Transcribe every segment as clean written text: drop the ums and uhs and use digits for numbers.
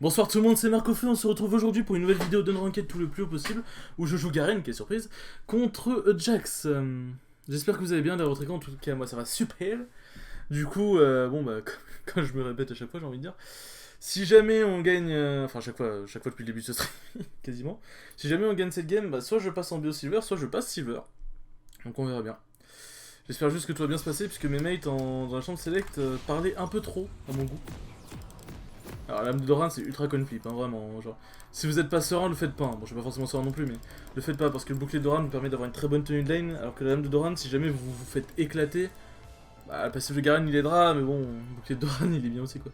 Bonsoir tout le monde, c'est Marcofeu, on se retrouve aujourd'hui pour une nouvelle vidéo d'Unranked tout le plus haut possible, où je joue Garen, quelle surprise, contre Jax. J'espère que vous allez bien, de votre écran, en tout cas moi ça va super. Du coup, bon bah, quand je me répète à chaque fois j'ai envie de dire, si jamais on gagne, enfin chaque fois depuis le début de ce stream, quasiment, si jamais on gagne cette game, bah soit je passe en Bio Silver, soit je passe Silver. Donc on verra bien. J'espère juste que tout va bien se passer, puisque mes mates dans la chambre select parlaient un peu trop à mon goût. Alors l'âme de Doran c'est ultra conflip, hein, vraiment, genre, si vous êtes pas serein, le faites pas, hein. Bon je suis pas forcément serein non plus, mais le faites pas, parce que le bouclier de Doran vous permet d'avoir une très bonne tenue de lane, alors que la lame de Doran, si jamais vous vous faites éclater, bah le passif de Garen il aidera, mais bon, le bouclier de Doran il est bien aussi quoi.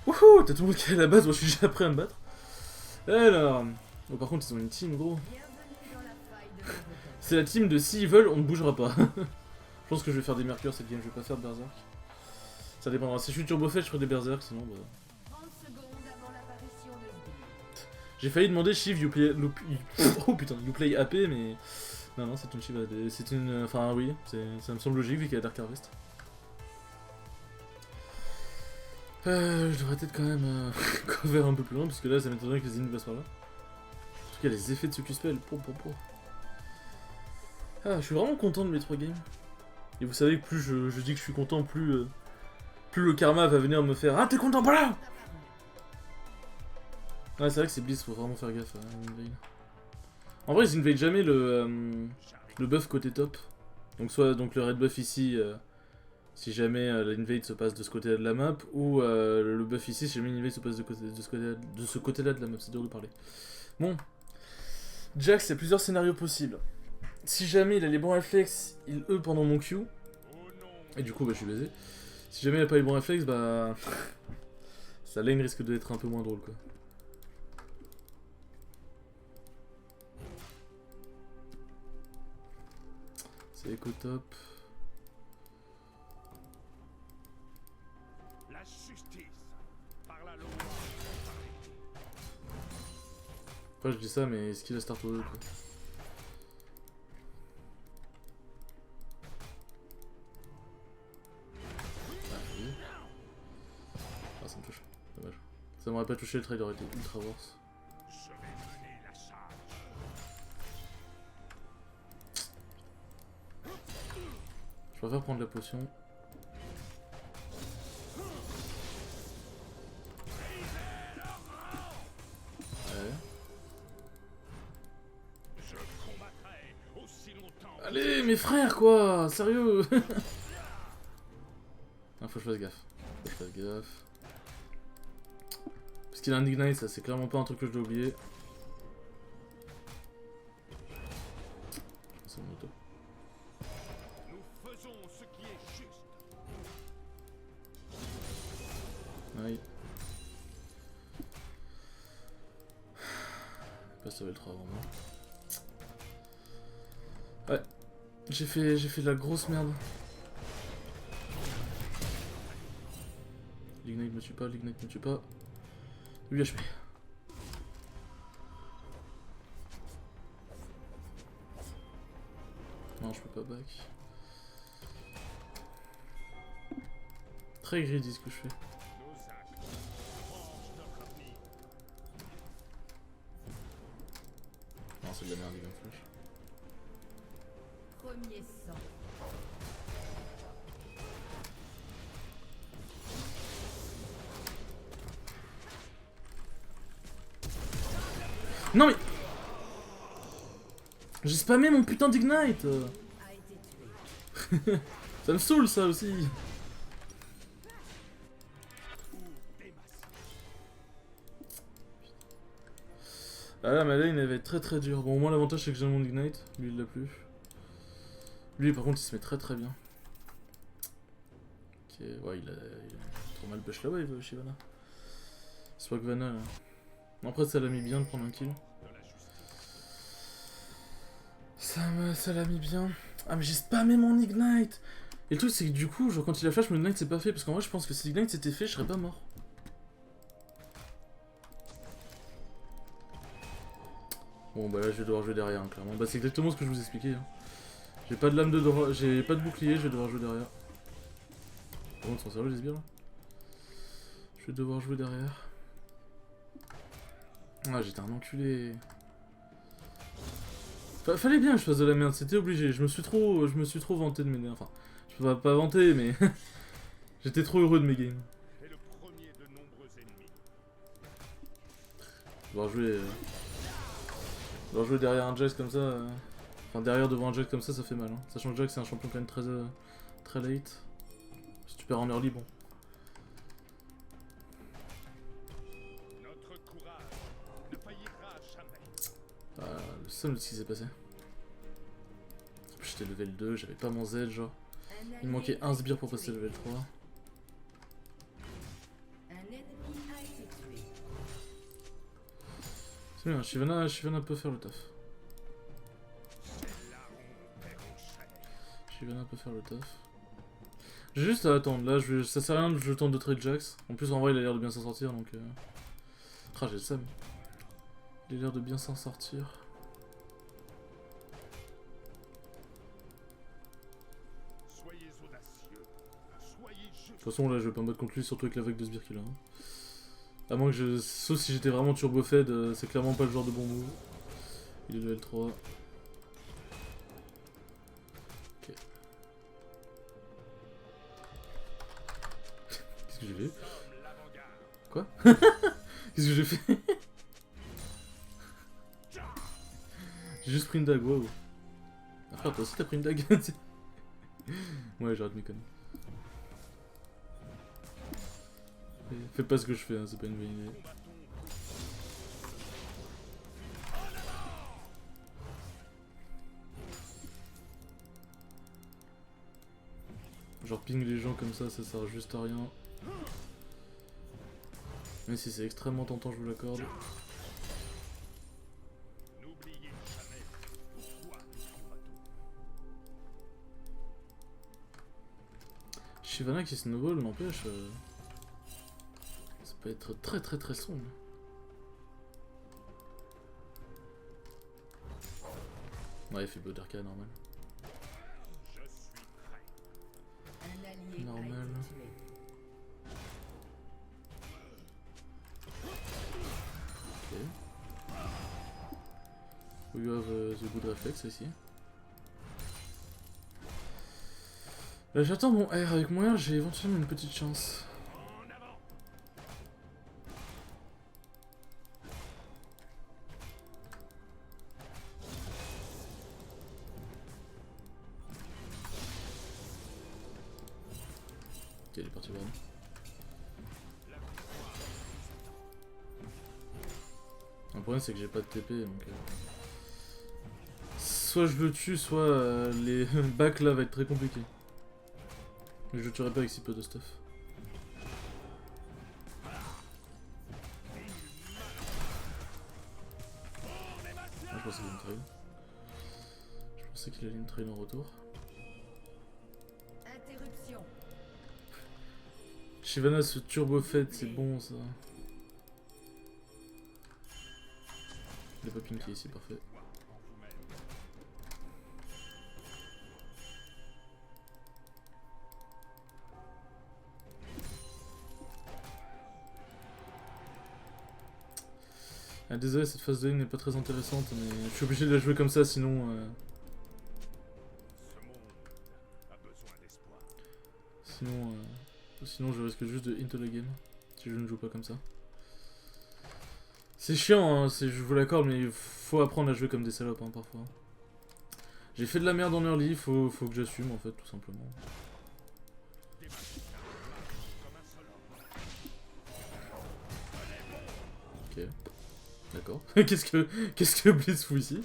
Wouhou, t'as tout le monde qui est à la base, moi je suis déjà prêt à me battre. Alors, bon, par contre ils ont une team gros. C'est la team de s'ils veulent, on ne bougera pas. Je pense que je vais faire des mercures cette game, je vais pas faire de berserk. Ça dépendra, si je suis turbo fait je ferai des berserk, sinon bah... J'ai failli demander Shiv, you play... Oh putain, you play AP, mais... Non, c'est une Shiv AD. C'est une... Enfin, oui, ça me semble logique vu qu'il y a Dark Harvest. Je devrais peut-être quand même cover un peu plus loin, parce que là, ça m'étonnerait que les ennemis passent par là. En tout cas, les effets de ce Q-Spell, Ah, je suis vraiment content de mes 3 games. Et vous savez que plus je dis que je suis content, plus le karma va venir me faire « Ah, t'es content, pas là !» Ouais, c'est vrai que c'est Blizz, faut vraiment faire gaffe à Invade. En vrai, ils invade jamais le buff côté top. Donc soit donc le red buff ici, si jamais l'invade se passe de ce côté-là de la map, ou le buff ici, si jamais l'invade se passe de ce côté-là de la map, c'est dur de parler. Bon. Jax, il y a plusieurs scénarios possibles. Si jamais il a les bons réflexes, il E pendant mon Q. Et du coup, bah je suis baisé. Si jamais il a pas les bons réflexes, bah... sa lane risque d'être un peu moins drôle, quoi. C'est éco top. La justice par la loi. Après je dis ça, mais est-ce qu'il a start au 2 quoi. Ah ça me touche, dommage. Ça m'aurait pas touché, le trade aurait été ultra worse. Je préfère prendre la potion. Ouais. Allez, mes frères quoi, sérieux. Ah, faut que je fasse gaffe. Parce qu'il a un ignite, ça c'est clairement pas un truc que je dois oublier. C'est une moto. Oui. Pas sauver le 3 avant moi. Ouais. J'ai fait de la grosse merde. L'ignite me tue pas, 8 HP. Non, je peux pas back. Très greedy ce que je fais. Non, c'est de la merde, il va me flash. Premier sang. Non mais... J'ai spammé mon putain d'ignite. Ça me saoule ça aussi. Ah là ma lane elle va être très dure. Bon au moins l'avantage c'est que j'ai mon ignite. Lui il l'a plus. Lui par contre il se met très bien. Ok ouais il a trop mal push la wave Shyvana. Swagvana là. Après ça l'a mis bien de prendre un kill. Ça l'a mis bien. Ah mais j'ai spammé mon ignite. Et le truc c'est que du coup genre quand il a flash mon ignite c'est pas fait. Parce qu'en vrai je pense que si l'ignite c'était fait je serais pas mort. Bon bah là je vais devoir jouer derrière hein, clairement. Bah c'est exactement ce que je vous expliquais. Hein. J'ai pas de lame de j'ai pas de bouclier, je vais devoir jouer derrière. Par contre, ils sont sérieux les sbires là. Je vais devoir jouer derrière. Ah, j'étais un enculé. Fallait bien que je fasse de la merde, c'était obligé. Je me suis trop vanté de mes... Enfin, je peux pas vanter, mais... J'étais trop heureux de mes games. Devoir jouer derrière un Jax comme ça... Enfin, derrière devant un Jax comme ça fait mal. Hein. Sachant que Jax c'est un champion quand même très late. Si tu perds en early, bon. Le seul de ce qui s'est passé. J'étais level 2, j'avais pas mon Z, genre. Il me manquait un sbire pour passer level 3. C'est bien, Shyvana peut faire le taf. Shyvana peut faire le taf. J'ai juste à attendre, là ça sert à rien que je tente de trade Jax. En plus en vrai il a l'air de bien s'en sortir donc... Ah j'ai le seum. Il a l'air de bien s'en sortir. De toute façon là je vais pas me battre contre lui, surtout avec la vague de sbires qu'il a. Hein. À moins que je... Sauf si j'étais vraiment turbo fed, c'est clairement pas le genre de bon move. Il est level 3. Ok. Qu'est-ce que j'ai fait? Quoi? Qu'est-ce que j'ai fait? J'ai juste pris une dague, wow. Ah frère, toi aussi t'as pris une dague? Ouais, j'arrête mes conneries. Fais pas ce que je fais, hein, c'est pas une bonne idée. Genre ping les gens comme ça sert juste à rien. Même si c'est extrêmement tentant, je vous l'accorde. Shyvana qui snowball n'empêche... Ça peut être très sombre. Ouais, il fait Bodarka normal. Normal. Ok. We have the good reflex ici. J'attends mon R, avec mon R j'ai éventuellement une petite chance. Ok, il est parti voir. Le problème c'est que j'ai pas de TP donc... Soit je le tue, soit les bacs là va être très compliqué. Mais je le tuerai pas avec si peu de stuff. Ah, je pensais qu'il allait me trail. Je pensais qu'il allait me trail en retour. Shyvana ce turbo fait, c'est bon ça. Il est pas pinké ici, parfait. Ah, désolé, cette phase de lane n'est pas très intéressante, mais je suis obligé de la jouer comme ça, sinon... Sinon je risque juste de into la game, si je ne joue pas comme ça. C'est chiant, hein, je vous l'accorde, mais il faut apprendre à jouer comme des salopes, hein, parfois. J'ai fait de la merde en early, faut que j'assume, en fait, tout simplement. Ok. D'accord. Qu'est-ce que Blitz fout ici?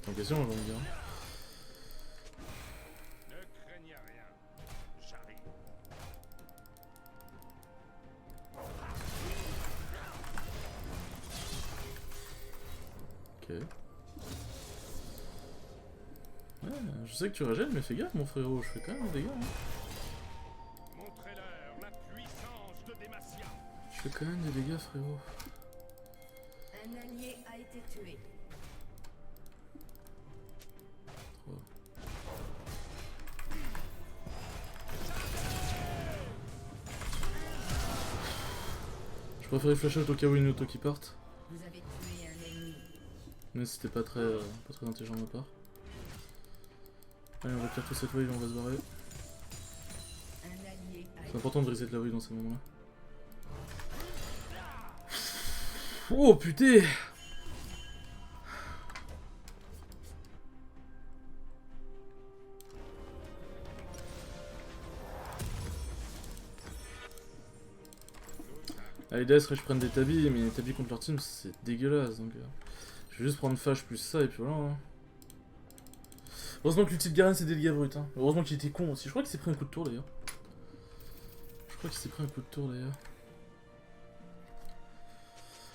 C'est en question, j'ai envie de dire. Ok. Ouais, je sais que tu régènes, mais fais gaffe, mon frérot, je fais quand même des dégâts. Hein. Je fais quand même des dégâts, frérot. Un allié a été tué. préférais flash out au cas où une auto qui parte. Vous avez tué un ennemi. Mais c'était pas très intelligent de ma part. Allez, on va clear toute cette wave et on va se barrer. Un allié a C'est été important de reset la wave dans ces moments-là. Oh putain! Allez, DS, je prenne des tabis, mais les tabis contre leur team c'est dégueulasse donc. Je vais juste prendre Fash plus ça et puis voilà. Hein. Heureusement que l'ulti de Garen c'est des dégâts bruts. Hein. Heureusement qu'il était con aussi. Je crois qu'il s'est pris un coup de tour d'ailleurs.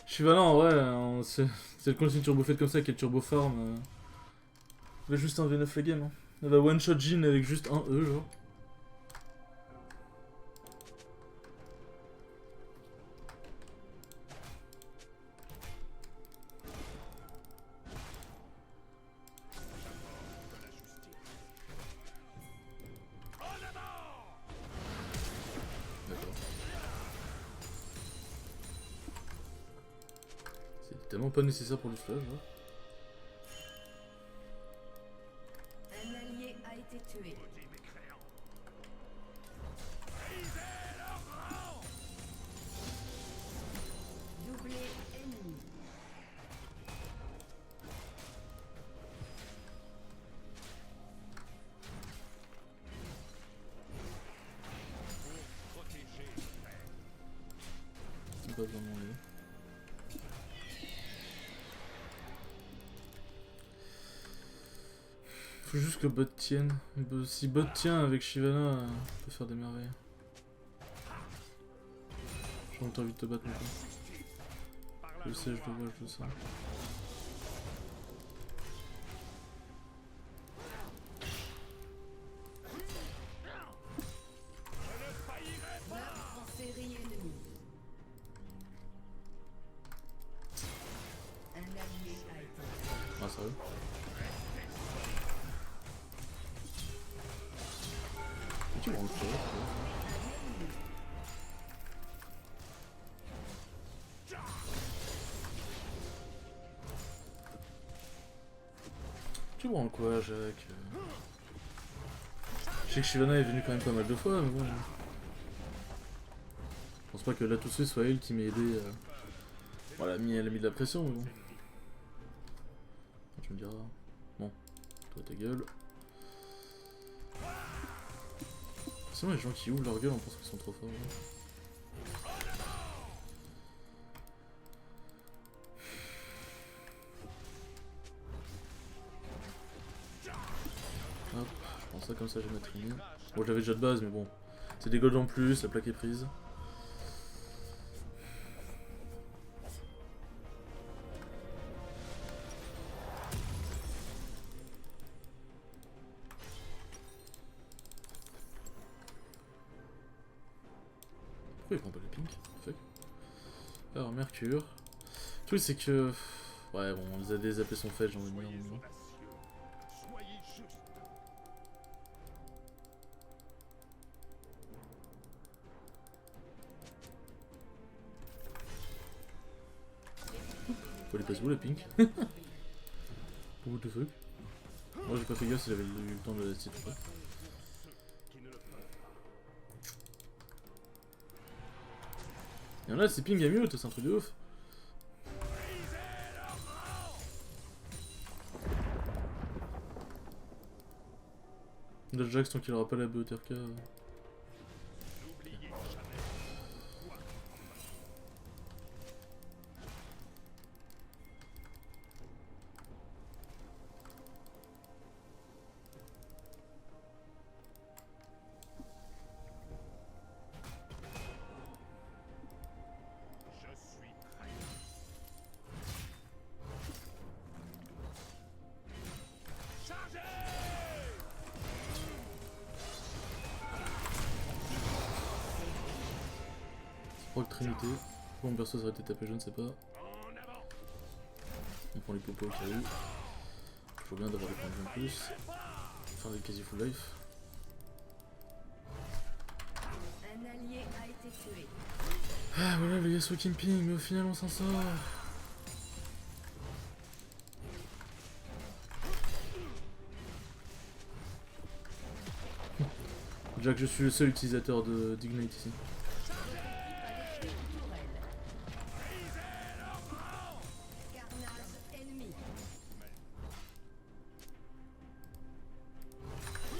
Shyvana en vrai, c'est le continue turbo fait comme ça, quel turbo farm. Elle va juste un V9 la game. Hein. Elle va one shot Jhin avec juste un E genre. C'est tellement pas nécessaire pour le stage. Hein. un allié a été tué. Doublé ennemi. C'est pas vraiment lui. Faut juste que bot tienne. Si bot tient avec Shyvana, on peut faire des merveilles. J'ai envie de te battre maintenant. Je sais, je le vois, je le sens. Meurtre en série ennemie. Un allié a été tué. Ah, sérieux? Tu me rends le Tu branles quoi, Jacques? Je sais que Shyvana est venu quand même pas mal de fois, mais bon. Je pense pas que là tout de suite soit elle qui m'a aidé. Voilà, elle a mis de la pression, mais bon. Tu me diras. Bon, toi ta gueule. Sinon, les gens qui ouvrent leur gueule, on pense qu'ils sont trop forts. Hop, je prends ça comme ça, je vais mettre une. Bon, j'avais déjà de base, mais bon. C'est des golds en plus, la plaque est prise. Pourquoi il prend pas les pink? Fuck. Alors, Mercure. Le truc, c'est que. Ouais, bon, les AP sont faites, j'ai envie de dire. Faut les passer où, les pink? What the fuck? Moi, j'ai pas fait gaffe si j'avais eu le temps de la citer. Y'en a, c'est ping à mute, c'est un truc de ouf. Là, Jax, tant qu'il aura pas la BOTRK. Proc Trinité. Bon, perso, ça aurait été tapé, je ne sais pas. On prend les popos au cas où. Toujours bien d'avoir des points de vie en plus. Faire des quasi full life. Un allié a été tué. Ah voilà le Yasuo Kimping, mais au final on s'en sort. Déjà que je suis le seul utilisateur d'Ignite ici.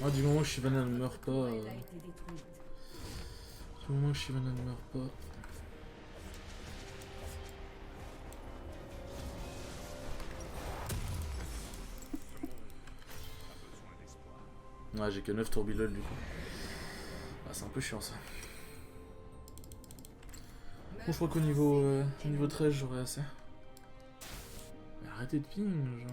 Ah, du moment que Shyvana ne meurt pas. Du moment que Shyvana ne meurt pas. Ouais, j'ai que 9 tourbillol du coup. Ah, c'est un peu chiant ça. Bon, je crois qu'au niveau 13, j'aurai assez. Mais arrêtez de ping, genre.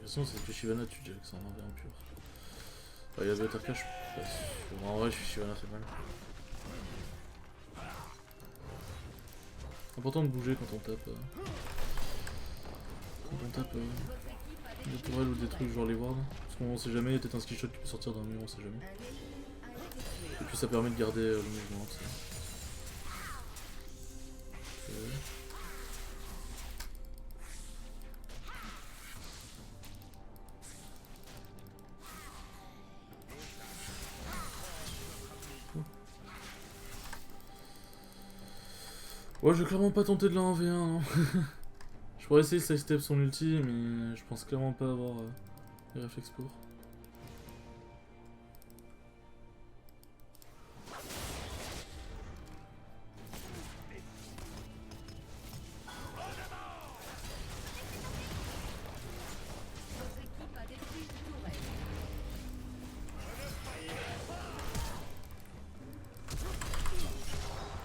C'est que Shyvana tue Jax en envers impur. Il y a Butterka, je suis pas sûr. En vrai, je suis Shyvana fait mal. Important de bouger quand on tape. Quand on tape des tourelles ou des trucs genre les wards. Parce qu'on sait jamais, il y a peut-être un skillshot qui peut sortir d'un mur, on sait jamais. Et puis ça permet de garder le mouvement, tu sais. Ouais, je vais clairement pas tenter de la 1v1, non. Je pourrais essayer de sidestep son ulti, mais je pense clairement pas avoir les réflexes pour.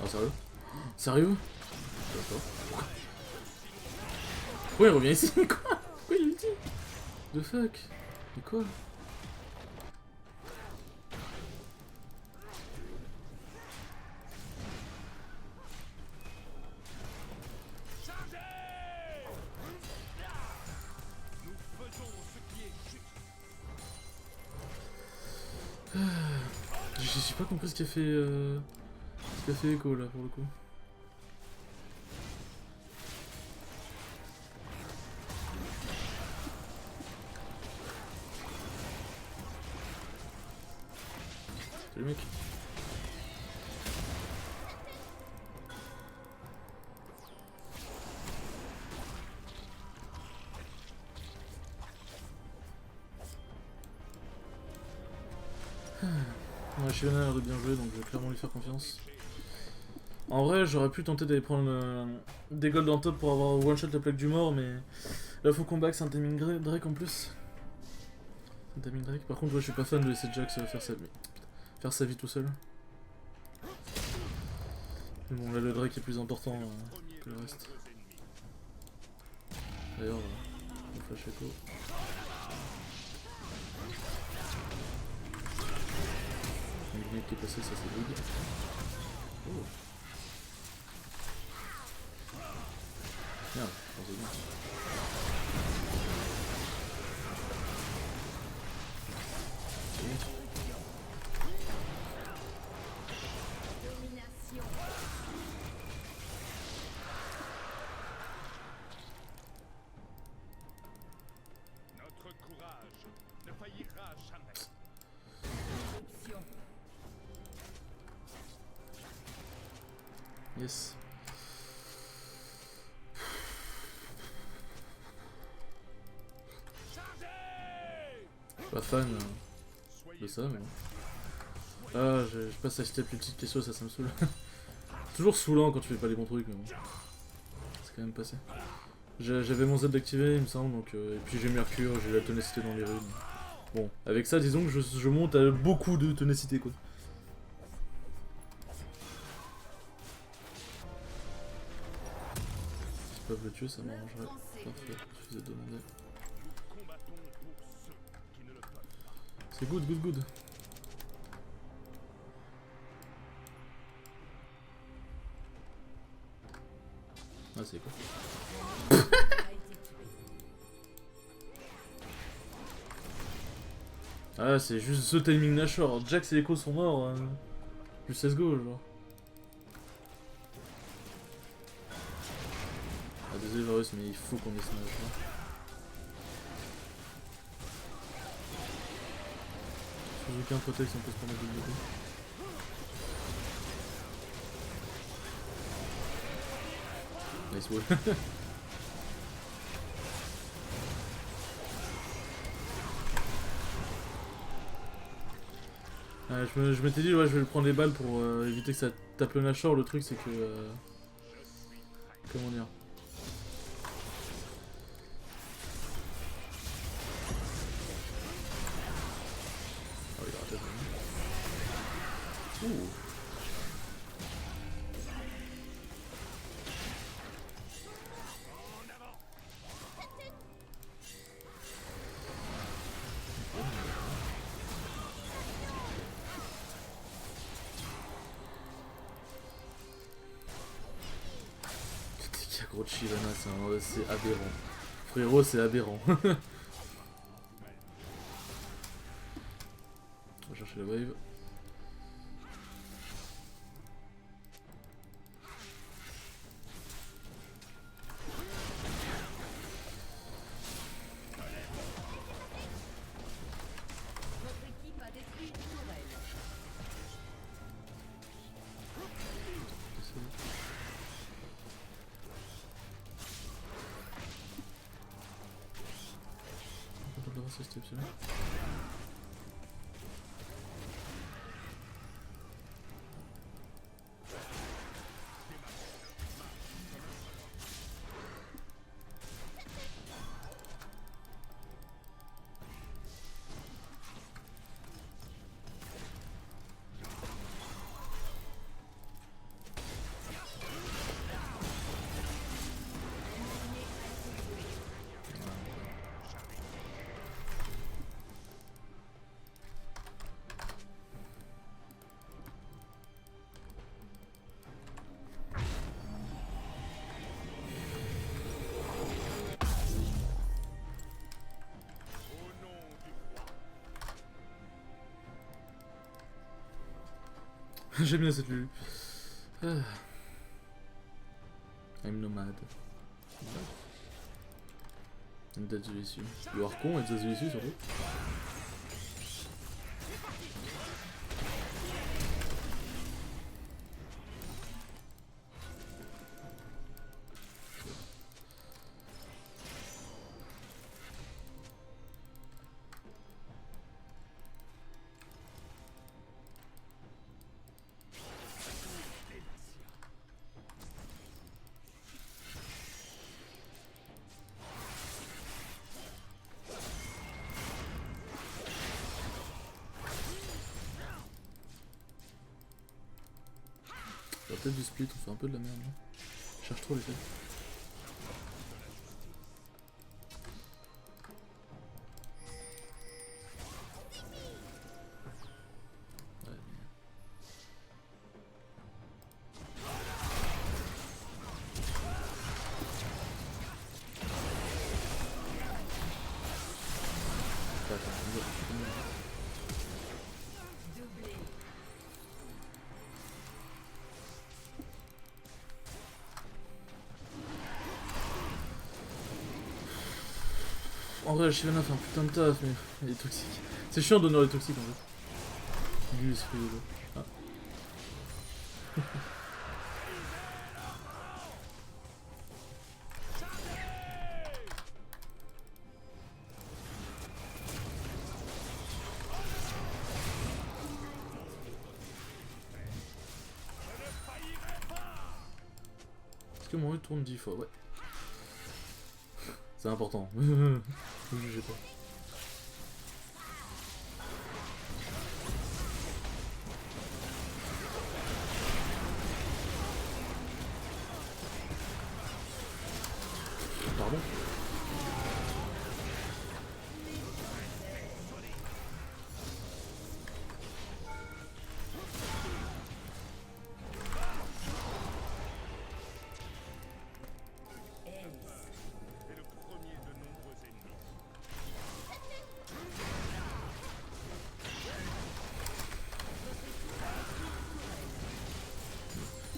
Ah, sérieux? Sérieux? D'accord. Pourquoi il revient ici? Quoi? Pourquoi il ulti? The fuck? Mais quoi? J'ai pas compris ce qui a fait écho là pour le coup. Salut mec. Ouais, Shyvana a l'air de bien jouer, donc je vais clairement lui faire confiance. En vrai, j'aurais pu tenter d'aller prendre des golds en top pour avoir one shot la plaque du mort, mais là faut qu'on back, c'est un timing Drake en plus. C'est un timing Drake. Par contre, ouais, je suis pas fan de laisser Jax faire sa vie tout seul. Mais bon, là le Drake est plus important que le reste. D'ailleurs, on flash echo. Une grenade qui est passée, ça c'est good. Oh. Merde, c'est bien. Notre courage ne faillira jamais. Yes. Pas fan de ça, mais. Ah, je passe à step ulti de Kesso, ça me saoule. Toujours saoulant quand tu fais pas les bons trucs, mais bon. C'est quand même passé. J'avais mon Z activé, il me semble, donc. Et puis j'ai Mercure, j'ai la ténacité dans les runes. Bon, avec ça, disons que je monte à beaucoup de ténacité, quoi. Si je peux le tuer, ça m'arrangerait. Parfait, suffisait de demander. Nous combattons pour ceux qui ne le peuvent pas. C'est good, good, good. Ah, c'est quoi? A été tué. Ah, c'est juste ce timing Nashor. Jax et Echo sont morts. Juste let's go, genre. Ah, désolé, Varus, mais il faut qu'on ait ce Nashor. Sans aucun prétexte, on peut se prendre la bulle de coup. Nice wall. Je m'étais dit, ouais, je vais le prendre les balles pour éviter que ça tape le Nashor. Le truc, c'est que. Comment dire? Ah, il a raté. Ouh. Qui a gros de Shyvana, c'est aberrant. Frérot, c'est aberrant. On va chercher la wave. Votre équipe a détruit une tourelle. On peut le c'est exceptionnel. J'aime bien cette lulu. Ah. I'm nomade. I'm dead the issue. You are con et dead the issue surtout. On va peut-être du split, on fait un peu de la merde. Là. Je cherche trop les faits. Ouais, mais... Attends, on va... Doublé. En vrai, Shyvana fait un putain de taf, mais il est toxique. C'est chiant d'honorer les toxiques en fait. Lui, c'est rigolo. Ah. Est-ce que mon rue tourne 10 fois? Ouais. C'est important. Ne jugez pas.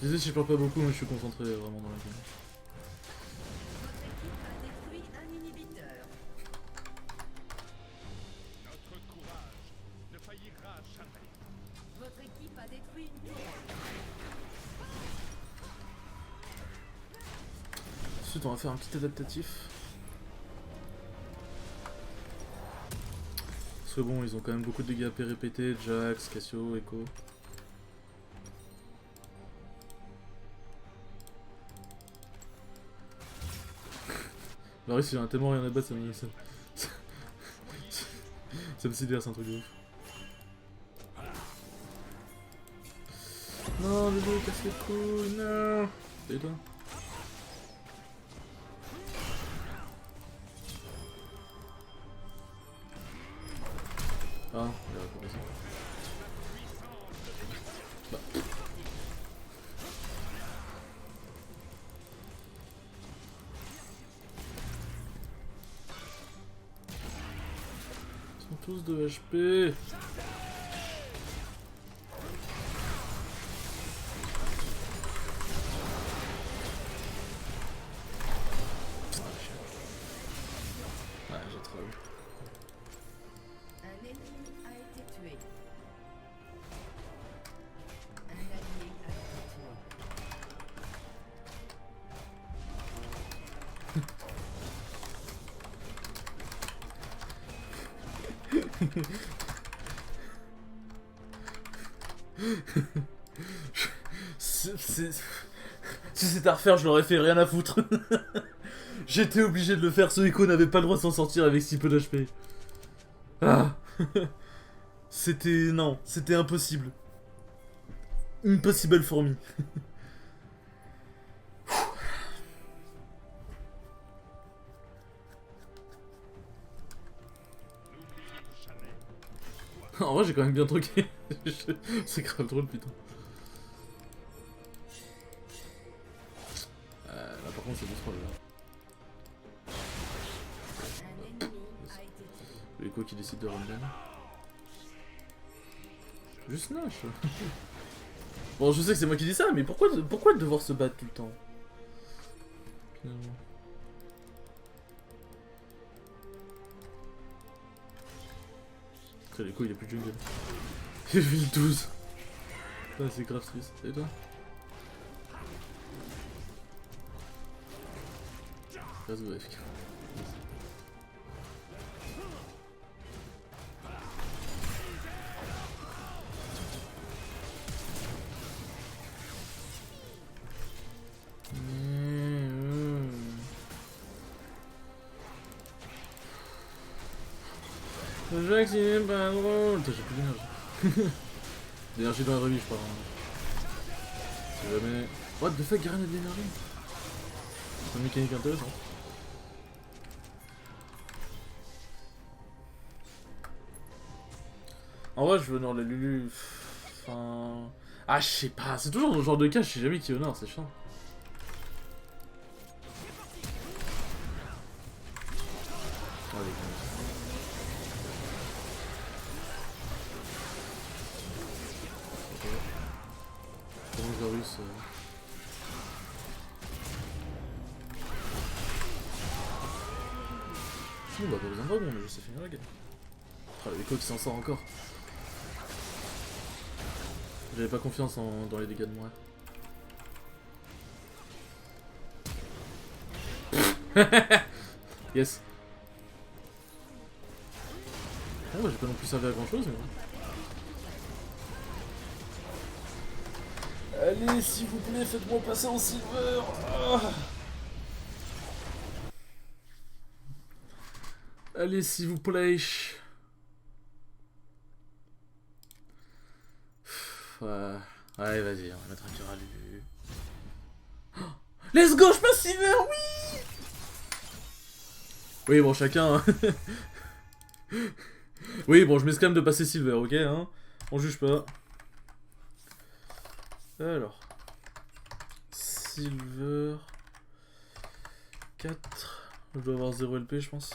Désolé si je parle pas beaucoup, mais je suis concentré vraiment dans la game. Votre équipe a détruit un inhibiteur. Notre courage ne faillira jamais. Votre équipe a détruit une tourelle. Ensuite, on va faire un petit adaptatif. Parce que bon, ils ont quand même beaucoup de dégâts AP répétés, Jax, Cassio, Echo. Varus il a tellement rien à battre, ça me sidère, c'est un truc de ouf. Non, le loup casse les couilles, non. Et toi? Ah, il a raison. Bah. Ils sont tous de HP. Ouais, j'ai trop eu. Un ennemi a été tué. Un allié a été tué. Si c'était à refaire, je l'aurais fait, rien à foutre. J'étais obligé de le faire, ce Echo n'avait pas le droit de s'en sortir avec si peu d'HP. Ah. C'était... non, c'était impossible. Impossible for me. En vrai, j'ai quand même bien troqué. C'est grave drôle, putain. Là, par contre, c'est du troll, là. Un ennemi a été tué. Le Echo qui décide de run. Juste Nash. Bon, je sais que c'est moi qui dis ça, mais pourquoi devoir se battre tout le temps? Finalement. Après, L'Echo il a plus de jungle. Il est level 12. Ah, c'est grave triste. Et toi? Reste go AFK. Le Jax il est pas drôle. Putain, j'ai plus d'énergie. D'énergie dans la revue, je crois. Si jamais. What the fuck, Garen a de l'énergie? C'est une mécanique intéressante. En vrai, je veux honor la Lulu. Enfin. Ah, je sais pas. C'est toujours dans le genre de cas, je sais jamais qui honore, c'est chiant. Allez, comment Varus Bon, bah, pas besoin de dragon, mais je sais finir la game. Ah, l'Echo qui s'en sort encore. J'avais pas confiance dans les dégâts de moi. Yes. Ah ouais, j'ai pas non plus servi à grand chose, mais... Allez, s'il vous plaît, faites-moi passer en silver. Ah. Allez, s'il vous plaît. Ouais, allez, vas-y, on va mettre un cœur à lui. Oh, let's go, je passe silver, oui. Oui, bon, chacun... hein. Oui, bon, je m'exclame de passer silver, ok, hein. On juge pas. Alors... Silver... 4... Je dois avoir 0 LP, je pense.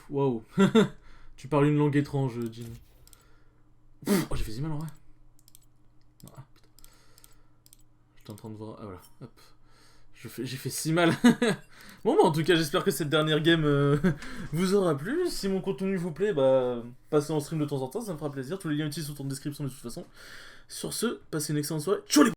Waouh. Tu parles une langue étrange, Jin. Oh, j'ai fait si mal en vrai. J'étais en train de voir. Ah voilà, hop. J'ai fait si mal. Bon, bah en tout cas, j'espère que cette dernière game vous aura plu. Si mon contenu vous plaît, bah passez en stream de temps en temps, ça me fera plaisir. Tous les liens utiles sont en description de toute façon. Sur ce, passez une excellente soirée. Ciao les